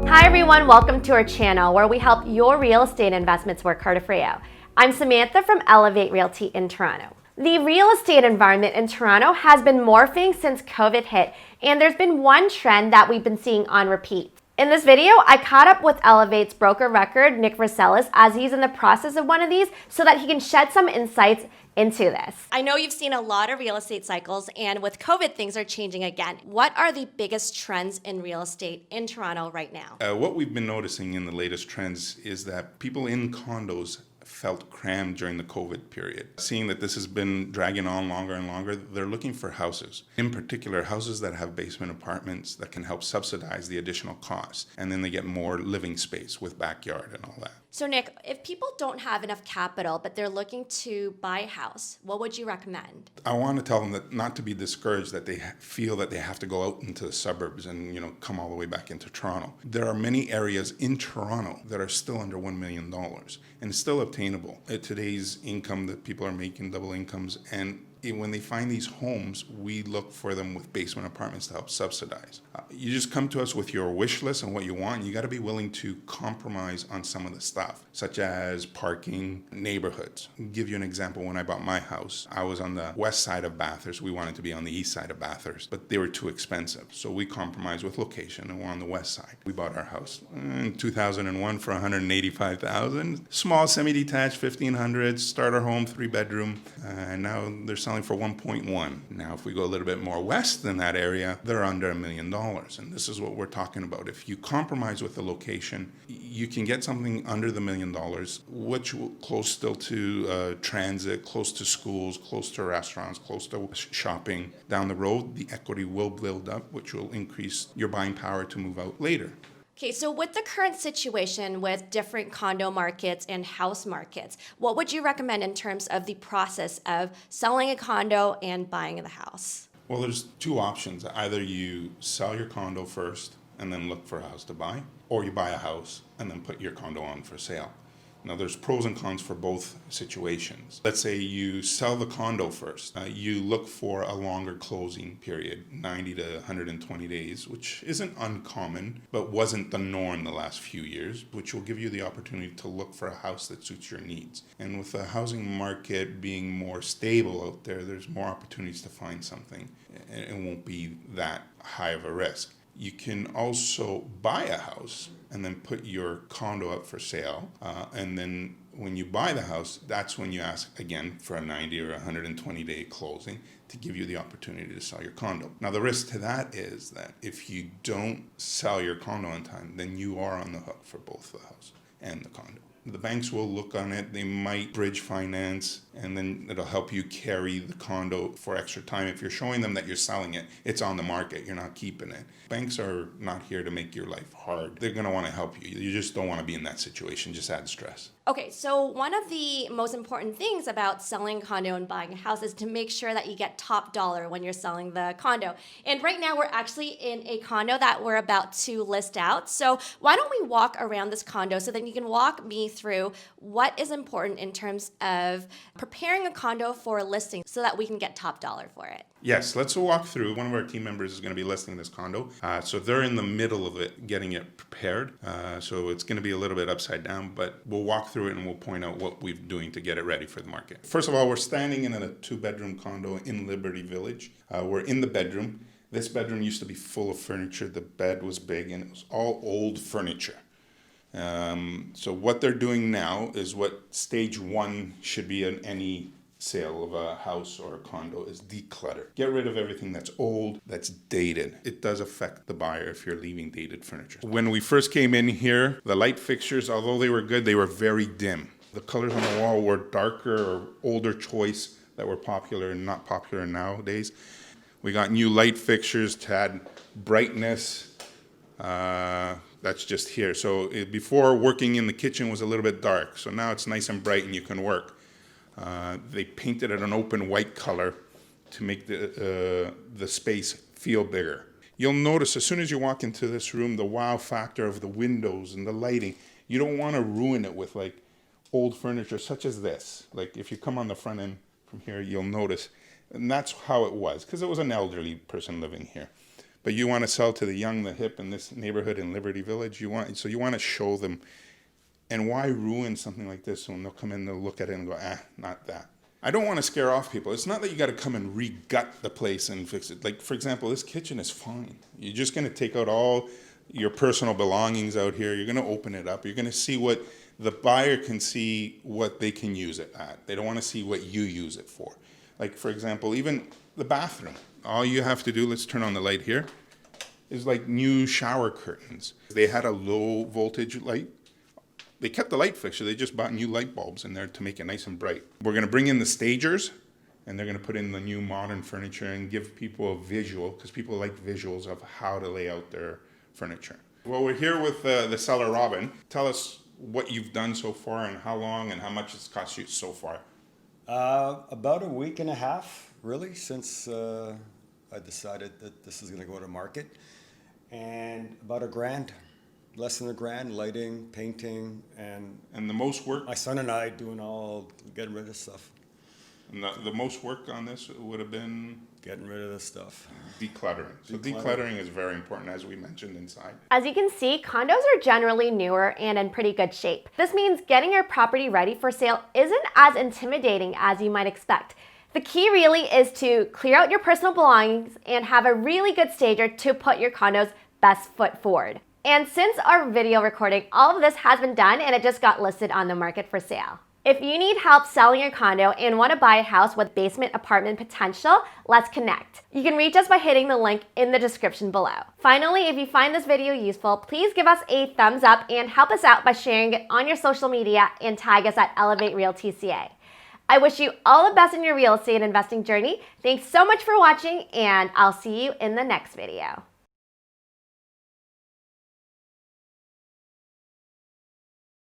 Hi everyone, welcome to our channel where we help your real estate investments work harder for you. I'm Samantha from Elevate Realty in Toronto. The real estate environment in Toronto has been morphing since COVID hit, and there's been one trend that we've been seeing on repeat. In this video, I caught up with Elevate's broker record, Nick Vrysellas, as he's in the process of one of these so that he can shed some insights into this. I know you've seen a lot of real estate cycles, and with COVID, things are changing again. What are the biggest trends in real estate in Toronto right now? What we've been noticing in the latest trends is that people in condos felt crammed during the COVID period. Seeing that this has been dragging on longer and longer, they're looking for houses. In particular, houses that have basement apartments that can help subsidize the additional costs. And then they get more living space with backyard and all that. So Nick, if people don't have enough capital, but they're looking to buy a house, what would you recommend? I want to tell them that not to be discouraged that they feel that they have to go out into the suburbs and come all the way back into Toronto. There are many areas in Toronto that are still under $1 million and still obtainable at today's income that people are making, double incomes, and when they find these homes, we look for them with basement apartments to help subsidize. You just come to us with your wish list and what you want. You got to be willing to compromise on some of the stuff, such as parking, neighborhoods. I'll give you an example. When I bought my house, I was on the west side of Bathurst. We wanted to be on the east side of Bathurst, but they were too expensive. So we compromised with location and we're on the west side. We bought our house in 2001 for $185,000. Small semi-detached, 1,500, starter home, 3-bedroom. And now they're selling for 1.1. Now, if we go a little bit more west than that area, they're under $1 million. And this is what we're talking about. If you compromise with the location, you can get something under the $1 million, which will close still to transit, close to schools, close to restaurants, close to shopping. Down the road, the equity will build up, which will increase your buying power to move out later. Okay, so with the current situation with different condo markets and house markets, what would you recommend in terms of the process of selling a condo and buying the house? Well, there's two options. Either you sell your condo first and then look for a house to buy, or you buy a house and then put your condo on for sale. Now, there's pros and cons for both situations. Let's say you sell the condo first. You look for a longer closing period, 90 to 120 days, which isn't uncommon, but wasn't the norm the last few years, which will give you the opportunity to look for a house that suits your needs. And with the housing market being more stable out there, there's more opportunities to find something. It won't be that high of a risk. You can also buy a house and then put your condo up for sale. And then when you buy the house, that's when you ask again for a 90 or 120 day closing to give you the opportunity to sell your condo. Now, the risk to that is that if you don't sell your condo in time, then you are on the hook for both the house and the condo. The banks will look on it. They might bridge finance, and then it'll help you carry the condo for extra time. If you're showing them that you're selling it, it's on the market, you're not keeping it. Banks are not here to make your life hard. They're going to want to help you. You just don't want to be in that situation, just add stress. Okay, so one of the most important things about selling a condo and buying a house is to make sure that you get top dollar when you're selling the condo. And right now we're actually in a condo that we're about to list out. So why don't we walk around this condo so then you can walk me through what is important in terms of preparing a condo for a listing so that we can get top dollar for it. Yes, let's walk through. One of our team members is going to be listing this condo. So they're in the middle of it, getting it prepared. So it's going to be a little bit upside down, but we'll walk through it and we'll point out what we're doing to get it ready for the market. First of all, we're standing in a 2-bedroom condo in Liberty Village. We're in the bedroom. This bedroom used to be full of furniture. The bed was big and it was all old furniture. So what they're doing now is what stage 1 should be in any sale of a house or a condo is declutter. Get rid of everything that's old, that's dated. It does affect the buyer if you're leaving dated furniture. When we first came in here, the light fixtures, although they were good, they were very dim. The colors on the wall were darker or older choice that were popular and not popular nowadays. We got new light fixtures to add brightness. That's just here. So before, working in the kitchen was a little bit dark. So now it's nice and bright and you can work. They painted it an open white color to make the space feel bigger. You'll notice as soon as you walk into this room, the wow factor of the windows and the lighting, you don't want to ruin it with like old furniture such as this. Like if you come on the front end from here, you'll notice. And that's how it was, because it was an elderly person living here. but you want to sell to the young, the hip in this neighborhood in Liberty Village. You want to show them. And why ruin something like this when they'll come in, they'll look at it and go, not that. I don't want to scare off people. It's not that you got to come and re-gut the place and fix it. Like, for example, this kitchen is fine. You're just going to take out all your personal belongings out here. You're going to open it up. You're going to see what the buyer can see, what they can use it at. They don't want to see what you use it for. Like, for example, even the bathroom. All you have to do, let's turn on the light here, is like new shower curtains. They had a low voltage light. They kept the light fixture. They just bought new light bulbs in there to make it nice and bright. We're going to bring in the stagers, and they're going to put in the new modern furniture and give people a visual, because people like visuals of how to lay out their furniture. Well, we're here with the seller, Robin. Tell us what you've done so far and how long and how much it's cost you so far. About a week and a half, really, since I decided that this is going to go to market. And about $1,000. Less than $1,000, lighting, painting, and the most work? My son and I getting rid of stuff. And the most work on this would have been? Getting rid of the stuff. Decluttering. So decluttering is very important, as we mentioned inside. As you can see, condos are generally newer and in pretty good shape. This means getting your property ready for sale isn't as intimidating as you might expect. The key really is to clear out your personal belongings and have a really good stager to put your condo's best foot forward. And since our video recording, all of this has been done and it just got listed on the market for sale. If you need help selling your condo and want to buy a house with basement apartment potential, let's connect. You can reach us by hitting the link in the description below. Finally, if you find this video useful, please give us a thumbs up and help us out by sharing it on your social media and tag us at Elevate Realty CA. I wish you all the best in your real estate investing journey. Thanks so much for watching, and I'll see you in the next video.